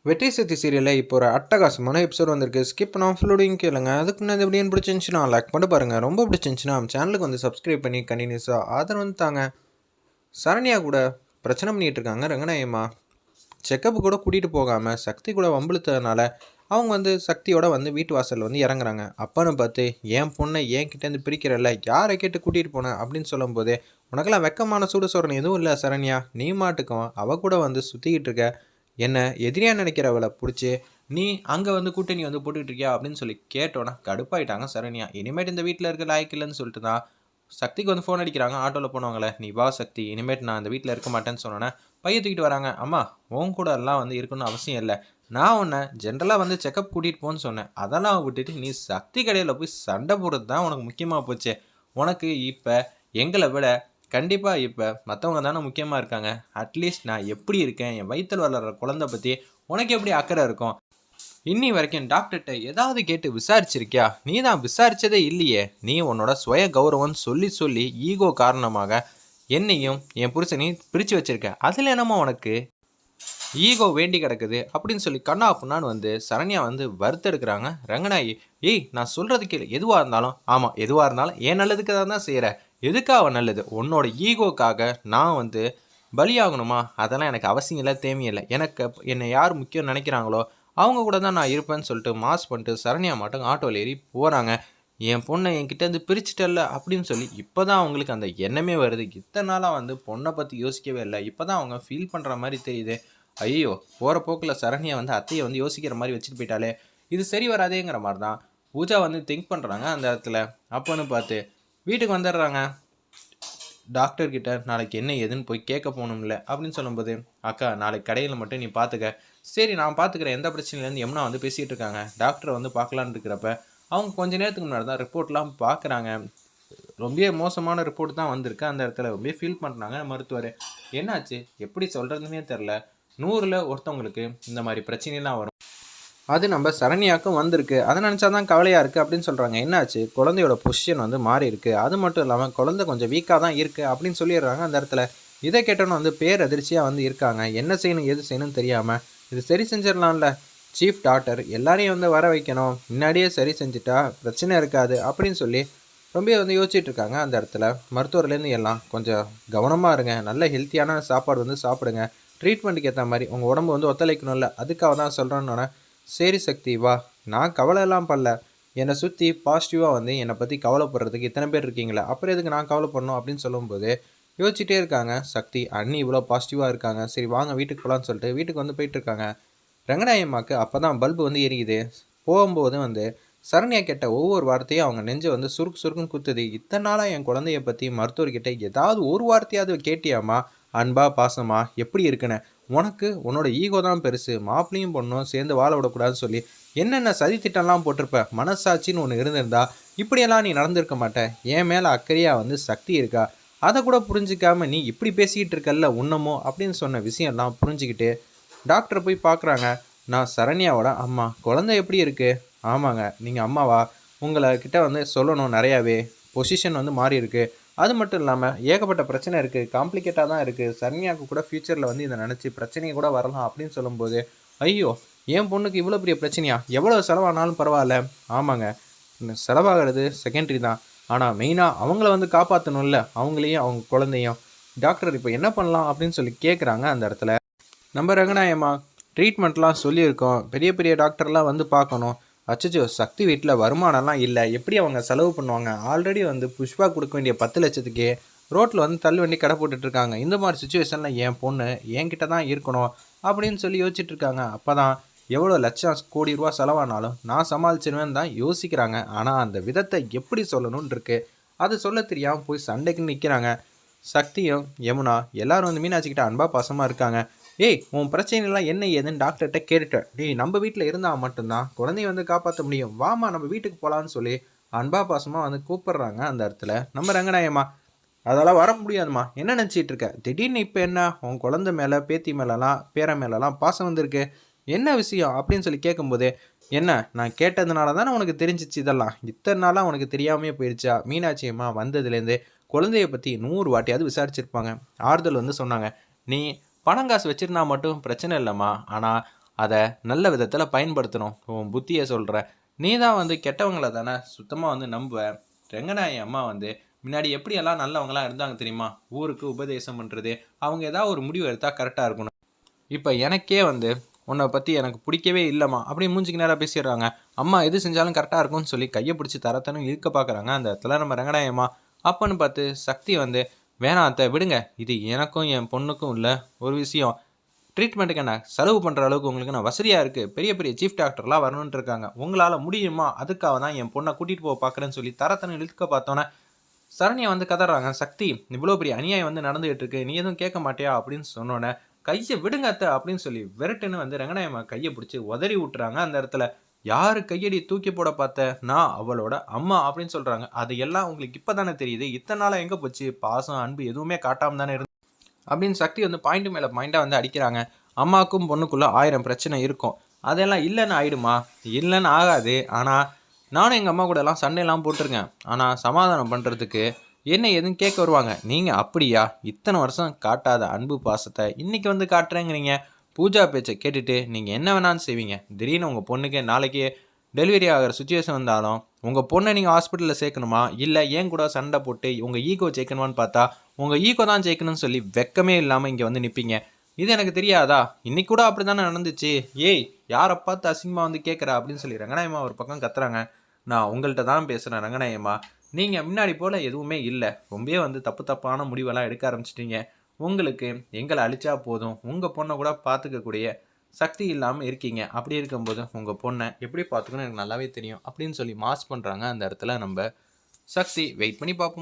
வெற்றி சக்தி சீரியலில் இப்போ ஒரு அட்டகாசமான எபிசோட் வந்திருக்கு. ஸ்கிப் பண்ணாமல் ஃபுல்லோடையும் கேளுங்க. அதுக்கு முன்னாடி எப்படின்னு பிடிச்சிருந்துச்சுன்னா லைக் பண்ணி பாருங்கள். ரொம்ப பிடிச்சிருந்துச்சுன்னா நம்ம சேனலுக்கு வந்து சப்ஸ்கிரைப் பண்ணி கண்டினியூஸாக ஆதரவு வந்து தாங்க. சரண்யா கூட பிரச்சனை பண்ணிகிட்டு இருக்காங்க ரங்கநாயம்மா. செக்கப்பு கூட கூட்டிகிட்டு போகாமல் சக்தி கூட வம்பிழுத்ததுனால அவங்க வந்து சக்தியோட வந்து வீட்டு வாசலில் வந்து இறங்குறாங்க. அப்பன்னு பார்த்து என் பொண்ணை என் கிட்டேருந்து பிரிக்கிறல்ல, யாரை கேட்டு கூட்டிகிட்டு போனேன் அப்படின்னு சொல்லும்போதே, உனக்கெல்லாம் வெக்கமான சூடு சொரணை எதுவும் இல்லை சரண்யா, நீ மாட்டுக்கும் அவ கூட வந்து சுற்றிக்கிட்டு இருக்க, என்ன எதிரியா நினைக்கிறவளை பிடிச்சி நீ அங்கே வந்து கூட்டணி வந்து போட்டுக்கிட்டு இருக்கியா அப்படின்னு சொல்லி கேட்டோன்னா கடுப்பாயிட்டாங்க சரண்யா. இனிமேட்டு இந்த வீட்டில் இருக்க லாய்க்கு இல்லைன்னு சொல்லிட்டு தான் சக்திக்கு வந்து ஃபோன் அடிக்கிறாங்க. ஆட்டோவில் போனவங்களே, நீ வா சக்தி, இனிமேட்டு நான் இந்த வீட்டில் இருக்க மாட்டேன்னு சொன்னோன்னே பைய தூக்கிட்டு வராங்க. அம்மா, உன் கூட எல்லாம் வந்து இருக்கணும்னு அவசியம் இல்லை, நான் உன்னை ஜென்ரலாக வந்து செக்கப் கூட்டிகிட்டு போன்னு சொன்னேன், அதெல்லாம் விட்டுட்டு நீ சக்தி கடையில் போய் சண்டை போடுறது தான் உனக்கு முக்கியமாக போச்சு. உனக்கு இப்போ எங்களை விட கண்டிப்பாக இப்போ மற்றவங்க தானே முக்கியமாக இருக்காங்க. அட்லீஸ்ட் நான் எப்படி இருக்கேன், என் வயிற்றில் வளர்கிற குழந்தை பற்றி உனக்கு எப்படி அக்கறை இருக்கும்? இன்னி வரைக்கும் டாக்டர்கிட்ட ஏதாவது கேட்டு விசாரிச்சிருக்கியா? நீ தான் விசாரித்ததே இல்லையே. நீ உன்னோட சுய கௌரவம்னு சொல்லி சொல்லி ஈகோ காரணமாக என்னையும் என் புருஷனையும் பிரித்து வச்சுருக்க. அதில் என்னமோ உனக்கு ஈகோ வேண்டி கிடக்குது அப்படின்னு சொல்லி கண்ணா புண்ணான்னு வந்து சரண்யா வந்து வறுத்தெடுக்கிறாங்க. ரங்கநாயகி, ஏய் நான் சொல்கிறதுக்கு எதுவாக இருந்தாலும், ஆமாம் எதுவாக இருந்தாலும் என் நல்லதுக்கு தான் செய்கிறேன். எதுக்காக நல்லது? உன்னோட ஈகோக்காக நான் வந்து பலியாகணுமா? அதெல்லாம் எனக்கு அவசியம் இல்லை, தேவையில்லை. எனக்கு என்னை யார் முக்கியம் நினைக்கிறாங்களோ அவங்க கூட தான் நான் இருப்பேன்னு சொல்லிட்டு மாஸ் பண்ணிட்டு சரண்யா மட்டும் ஆட்டோவில் ஏறி போகிறாங்க. என் பொண்ணை என்கிட்டேருந்து பிரிச்சுட்டல்ல அப்படின்னு சொல்லி இப்போ தான் அவங்களுக்கு அந்த எண்ணமே வருது. இத்தனை நாளாக வந்து பொண்ணை பற்றி யோசிக்கவே இல்லை, இப்போ தான் அவங்க ஃபீல் பண்ணுற மாதிரி தெரியுது. ஐயோ, போகிற போக்கில் சரண்யா வந்து அத்தையை வந்து யோசிக்கிற மாதிரி வச்சுட்டு போயிட்டாலே, இது சரி வராதேங்கிற மாதிரி தான் பூஜா வந்து திங்க் பண்ணுறாங்க அந்த இடத்துல. அப்போன்னு பார்த்து வீட்டுக்கு வந்துடுறாங்க. டாக்டர்கிட்ட நாளைக்கு என்ன ஏதுன்னு போய் கேட்க போகணும்ல அப்படின்னு சொல்லும்போது, அக்கா நாளைக்கு கடையில் மட்டும் நீ பார்த்துக்க. சரி நான் பார்த்துக்கிறேன், எந்த பிரச்சனையிலேருந்து யமுனா வந்து பேசிகிட்டு இருக்காங்க. டாக்டரை வந்து பார்க்கலான்னு இருக்கிறப்ப அவங்க கொஞ்ச நேரத்துக்கு முன்னாடி தான் ரிப்போர்ட்லாம் பார்க்குறாங்க. ரொம்ப மோசமான ரிப்போர்ட் தான் வந்திருக்கு. அந்த இடத்துல ரொம்ப ஃபீல் பண்ணுறாங்க மருத்துவர். என்னாச்சு, எப்படி சொல்கிறதுனே தெரில, 100ல் ஒருத்தவங்களுக்கு இந்த மாதிரி பிரச்சனைலாம் வரும், அது நம்ம சரண்யாவுக்கும் வந்திருக்கு, அதை நினச்சா தான் கவலையாக இருக்குது அப்படின்னு சொல்கிறாங்க. என்னாச்சு, குழந்தையோட பொசிஷன் வந்து மாறி இருக்குது, அது மட்டும் இல்லாமல் குழந்தை கொஞ்சம் வீக்காக தான் இருக்குது அப்படின்னு சொல்லிடுறாங்க அந்த இடத்துல. இதை கேட்டோன்னு வந்து பேரதிர்ச்சியாக வந்து இருக்காங்க. என்ன செய்யணும் எது செய்யணும்னு தெரியாமல், இது சரி செஞ்சிடலாம்ல, சீஃப் டாக்டர் எல்லாரையும் வந்து வர வைக்கணும், முன்னாடியே சரி செஞ்சுட்டா பிரச்சனை இருக்காது அப்படின்னு சொல்லி ரொம்ப வந்து யோசிச்சுட்டு இருக்காங்க அந்த இடத்துல. மருத்துவர்லேருந்து எல்லாம் கொஞ்சம் கவனமாக இருங்க, நல்ல ஹெல்த்தியான சாப்பாடு வந்து சாப்பிடுங்க, ட்ரீட்மெண்ட்டுக்கு ஏற்ற மாதிரி உங்கள் உடம்பு வந்து ஒத்துழைக்கணும்ல, அதுக்காக தான் சொல்கிறேன்னொன்னே, சரி சக்தி வா, நான் கவலையெல்லாம் பண்ணல, என்னை சுற்றி பாசிட்டிவாக வந்து என்னை பற்றி கவலைப்படுறதுக்கு இத்தனை பேர் இருக்கீங்களே, அப்புறம் எதுக்கு நான் கவலைப்படணும் அப்படின்னு சொல்லும்போது யோசிச்சுட்டே இருக்காங்க சக்தி. அண்ணி இவ்வளோ பாசிட்டிவாக இருக்காங்க, சரி வாங்க வீட்டுக்கு போகலான்னு சொல்லிட்டு வீட்டுக்கு வந்து போயிட்டுருக்காங்க. ரங்கநாயம்மாவுக்கு அப்போ தான் பல்பு வந்து எரியுது. போகும்போது வந்து சரண்யா கேட்ட ஒவ்வொரு வார்த்தையும் அவங்க நெஞ்சை வந்து சுருக்கு சுருக்குன்னு குத்துது. இத்தனை நாளாக என் குழந்தைய பற்றி மருத்துவர்கிட்ட ஏதாவது ஒரு வார்த்தையாவது கேட்டியாம்மா, அன்பா பாசமா எப்படி இருக்குன்னு? உனக்கு உன்னோட ஈகோ தான் பெருசு, மாப்பிளையும் பொண்ணும் சேர்ந்து வாழ விடக்கூடாதுன்னு சொல்லி என்னென்ன சதித்திட்டம்லாம் போட்டிருப்ப. மனசாட்சின்னு ஒன்று இருந்திருந்தா இப்படியெல்லாம் நீ நடந்திருக்க மாட்டேன். என் மேலே அக்கறையாக வந்து சக்தி இருக்கா, அதை கூட புரிஞ்சிக்காம நீ இப்படி பேசிக்கிட்டு இருக்கல்ல உன்னமோ அப்படின்னு சொன்ன விஷயம்லாம் புரிஞ்சுக்கிட்டு டாக்டரை போய் பார்க்குறாங்க. நான் சரண்யாவோட அம்மா, குழந்தை எப்படி இருக்குது? ஆமாங்க, நீங்கள் அம்மாவா? உங்களை கிட்ட வந்து சொல்லணும், நிறையாவே பொசிஷன் வந்து மாறி இருக்குது, அது மட்டும் இல்லாமல் ஏகப்பட்ட பிரச்சனை இருக்குது, காம்ப்ளிகேட்டாக தான் இருக்குது, சரண்யாவுக்கு கூட ஃப்யூச்சரில் வந்து இதை நினச்சி பிரச்சனையை கூட வரலாம் அப்படின்னு சொல்லும்போது, ஐயோ என் பொண்ணுக்கு இவ்வளோ பெரிய பிரச்சனையா, எவ்வளோ செலவானாலும் பரவாயில்ல. ஆமாங்க, செலவாகிறது செகண்டரி தான், ஆனால் மெயினாக அவங்கள வந்து காப்பாற்றணும்ல, அவங்களையும் அவங்க குழந்தையும். டாக்டர் இப்போ என்ன பண்ணலாம் அப்படின்னு சொல்லி கேட்குறாங்க அந்த இடத்துல. நம்ம ரங்கநாயம்மா, ட்ரீட்மெண்ட்லாம் சொல்லியிருக்கோம், பெரிய பெரிய டாக்டர்லாம் வந்து பார்க்கணும். அச்சச்சோ, சக்தி வீட்டில் வருமானம்லாம் இல்லை, எப்படி அவங்க செலவு பண்ணுவாங்க? ஆல்ரெடி வந்து புஷ்பா கொடுக்க வேண்டிய 10 லட்சத்துக்கே ரோட்டில் வந்து தள்ளு வண்டி கடை போட்டுட்ருக்காங்க. இந்த மாதிரி சுச்சுவேஷனில் என் பொண்ணு என்கிட்ட தான் இருக்கணும் அப்படின்னு சொல்லி யோசிச்சுட்ருக்காங்க. அப்போ தான் எவ்வளோ லட்சம் கோடி ரூபா செலவானாலும் நான் சமாளிச்சிருவேன்னு தான் யோசிக்கிறாங்க. ஆனால் அந்த விதத்தை எப்படி சொல்லணும்னு இருக்கு, அது சொல்ல தெரியாமல் போய் சண்டைக்கு நிற்கிறாங்க. சக்தியும் யமுனா எல்லோரும் வந்து மீனாட்சிக்கிட்ட அன்பா பாசமாக இருக்காங்க. ஏய், உன் பிரச்சனைலாம் என்ன ஏதுன்னு டாக்டர்கிட்ட கேட்டுட்டேன். டேய், நம்ம வீட்டில் இருந்தால் மட்டும்தான் குழந்தைய வந்து காப்பாற்ற முடியும், வாமா நம்ம வீட்டுக்கு போகலான்னு சொல்லி அன்பா பாசமாக வந்து கூப்பிட்றாங்க அந்த இடத்துல நம்ம ரங்கநாயம்மா. அதெல்லாம் வர முடியாதுமா, என்ன நினச்சிட்டு இருக்க? திடீர்னு இப்போ என்ன உன் குழந்தை மேலே பேத்தி மேலெலாம் பேர மேலெலாம் பாசம் வந்திருக்கு, என்ன விஷயம் அப்படின்னு சொல்லி கேட்கும்போதே, என்ன நான் கேட்டதுனால தானே உனக்கு தெரிஞ்சிச்சு, இதெல்லாம் இத்தனை நாளாக உனக்கு தெரியாமையே போயிடுச்சா? மீனாட்சி அம்மா வந்ததுலேருந்து குழந்தைய பற்றி 100 வாட்டியாவது விசாரிச்சிருப்பாங்க, ஆறுதல் வந்து சொன்னாங்க. நீ பணம் காசு வச்சுருந்தா மட்டும் பிரச்சனை இல்லைம்மா, ஆனால் அதை நல்ல விதத்தில் பயன்படுத்தணும். உன் புத்தியை சொல்கிறேன். நீ தான் வந்து கெட்டவங்களை தானே சுத்தமாக வந்து நம்புவ. ரெங்கநாயகி அம்மா வந்து முன்னாடி எப்படியெல்லாம் நல்லவங்களாம் இருந்தாங்க தெரியுமா? ஊருக்கு உபதேசம் பண்ணுறது, அவங்க ஏதாவது ஒரு முடிவு எடுத்தால் கரெக்டாக இருக்கணும். இப்போ எனக்கே வந்து உன்னை பற்றி எனக்கு பிடிக்கவே இல்லைம்மா அப்படின்னு மூஞ்சிக்கு நேராக பேசிடுறாங்க. அம்மா எது செஞ்சாலும் கரெக்டாக இருக்கும்னு சொல்லி கையை பிடிச்சி தரத்தனும் இழுக்க பார்க்குறாங்க. அந்த இடத்துல நம்ம ரங்கநாயகம்மா அப்பன்னு பார்த்து சக்தி வந்து வேணாம் அத்தை விடுங்க, இது எனக்கும் என் பொண்ணுக்கும் உள்ள ஒரு விஷயம். ட்ரீட்மெண்ட்டுக்கு என்ன செலவு பண்ணுற அளவுக்கு உங்களுக்கு நான் வசதியாக இருக்குது. பெரிய பெரிய சீஃப் டாக்டர்லாம் வரணுன்ட்டு இருக்காங்க. உங்களால் முடியுமா? அதுக்காக தான் என் பொண்ணை கூட்டிகிட்டு போக பார்க்குறேன்னு சொல்லி தரத்தனும் இழுக்க பார்த்தோன்னே சரண்யா வந்து கதறாங்க. சக்தி இவ்வளோ பெரிய அநியாயம் வந்து நடந்துகிட்டு இருக்கு, நீ எதுவும் கேட்க மாட்டியா அப்படின்னு சொன்னோன்னே கையை விடுங்க அத்தை அப்படின்னு சொல்லி விரட்டுன்னு வந்து ரங்கநாயகம்மா கையை பிடிச்சி உதறி விட்டுறாங்க. அந்த இடத்துல யாரு கையடி தூக்கி போட பார்த்த? நான் அவளோட அம்மா அப்படின்னு சொல்கிறாங்க. அது எல்லாம் உங்களுக்கு இப்போ தானே தெரியுது, இத்தனை நாளாக எங்கே போச்சு பாசம் அன்பு எதுவுமே காட்டாமல் தானே இருந்து அப்படின்னு சக்தி வந்து பாயிண்ட் மேலே பாயிண்டாக வந்து அடிக்கிறாங்க. அம்மாவுக்கும் பொண்ணுக்குள்ளே 1000 பிரச்சனை இருக்கும், அதெல்லாம் இல்லைன்னு ஆயிடுமா? இல்லைன்னு ஆகாது. ஆனால் நானும் எங்கள் அம்மா கூட எல்லாம் சண்டையெல்லாம் போட்டிருக்கேன். ஆனால் சமாதானம் பண்ணுறதுக்கு என்ன எதுவும் கேட்க வருவாங்க. நீங்கள் அப்படியா இத்தனை வருஷம் காட்டாத அன்பு பாசத்தை இன்றைக்கி வந்து காட்டுறேங்கிறீங்க. பூஜா பேச்சை கேட்டுட்டு நீங்கள் என்ன வேணாலும் செய்வீங்க. திடீர்னு உங்கள் பொண்ணுக்கு நாளைக்கு டெலிவரி ஆகிற சுச்சுவேஷன் வந்தாலும் உங்கள் பொண்ணை நீங்கள் ஹாஸ்பிட்டலில் சேர்க்கணுமா இல்லை ஏன் கூட சண்டை போட்டு உங்கள் ஈகோ ஜெயிக்கணுமான்னு பார்த்தா உங்கள் ஈகோ தான் ஜெயிக்கணும்னு சொல்லி வெக்கமே இல்லாமல் இங்கே வந்து நிற்பீங்க. இது எனக்கு தெரியாதா? இன்னைக்கு கூட அப்படி தானே நடந்துச்சு. ஏய் யாரை பார்த்து அசிங்கமாக வந்து கேட்குறா அப்படின்னு சொல்லி ரங்கநாயகம்மா ஒரு பக்கம் கத்துறாங்க. நான் உங்கள்கிட்ட தான் பேசுகிறேன் ரங்கநாயகம்மா, நீங்கள் முன்னாடி போல் எதுவுமே இல்லை. ரொம்பவே வந்து தப்பான முடிவெல்லாம் எடுக்க ஆரம்பிச்சிட்டிங்க. உங்களுக்கு எங்களை அழிச்சா போதும், உங்கள் பொண்ணை கூட பார்த்துக்கக்கூடிய சக்தி இல்லாமல் இருக்கீங்க. அப்படி இருக்கும்போது உங்கள் பொண்ணை எப்படி பார்த்துக்கணும் எனக்கு நல்லாவே தெரியும் அப்படின்னு சொல்லி மாஸ் பண்ணுறாங்க. அந்த இடத்துல நம்ம சக்தி. வெயிட் பண்ணி பார்ப்போம்.